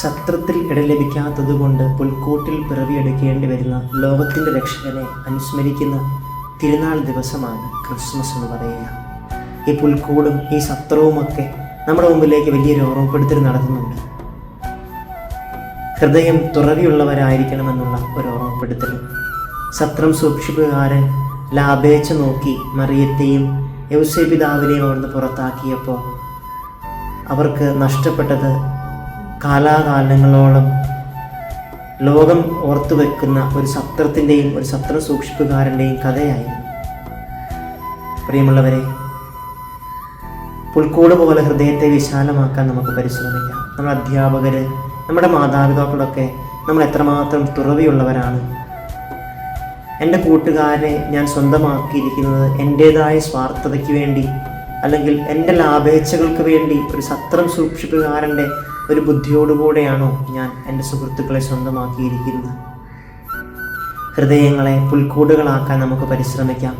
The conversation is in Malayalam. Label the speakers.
Speaker 1: സത്രത്തിൽ ഇട ലഭിക്കാത്തതുകൊണ്ട് പുൽക്കൂട്ടിൽ പിറവിയെടുക്കേണ്ടി വരുന്ന ലോകത്തിൻ്റെ രക്ഷകനെ അനുസ്മരിക്കുന്ന തിരുനാൾ ദിവസമാണ് ക്രിസ്മസ് എന്ന് പറയുക. ഈ പുൽക്കൂടും ഈ സത്രവുമൊക്കെ നമ്മുടെ മുമ്പിലേക്ക് വലിയൊരു ഓർമ്മപ്പെടുത്തൽ നടത്തുന്നുണ്ട്. ഹൃദയം തുറവിയുള്ളവരായിരിക്കണമെന്നുള്ള ഒരു ഓർമ്മപ്പെടുത്തൽ. സത്രം സൂക്ഷിപ്പുകാരൻ ലാഭേച്ഛ നോക്കി മറിയത്തെയും യൗസേപിതാവിനെയും അവിടുന്ന് പുറത്താക്കിയപ്പോൾ അവർക്ക് നഷ്ടപ്പെട്ടത് കാലാകാലങ്ങളോളം ലോകം ഓർത്തു വെക്കുന്ന ഒരു സത്രത്തിൻ്റെയും ഒരു സത്ര സൂക്ഷിപ്പുകാരൻ്റെയും കഥയായിരുന്നു. പ്രിയമുള്ളവരെ, പുൽക്കൂട് പോലെ ഹൃദയത്തെ വിശാലമാക്കാൻ നമുക്ക് പരിശ്രമിക്കാം. നമ്മുടെ അധ്യാപകർ, നമ്മുടെ മാതാപിതാക്കളൊക്കെ നമ്മൾ എത്രമാത്രം തുറവിയുള്ളവരാണ്. എൻ്റെ കൂട്ടുകാരെ ഞാൻ സ്വന്തമാക്കിയിരിക്കുന്നത് എൻ്റേതായ സ്വാർത്ഥതയ്ക്ക് വേണ്ടി, അല്ലെങ്കിൽ എൻ്റെ ലാഭേച്ഛകൾക്ക് വേണ്ടി ഒരു സത്രം സൂക്ഷിപ്പുകാരൻ്റെ ഒരു ബുദ്ധിയോടുകൂടെയാണോ ഞാൻ എൻ്റെ സുഹൃത്തുക്കളെ സ്വന്തമാക്കിയിരിക്കുന്നത്? ഹൃദയങ്ങളെ പുൽക്കൂടുകളാക്കാൻ നമുക്ക് പരിശ്രമിക്കാം.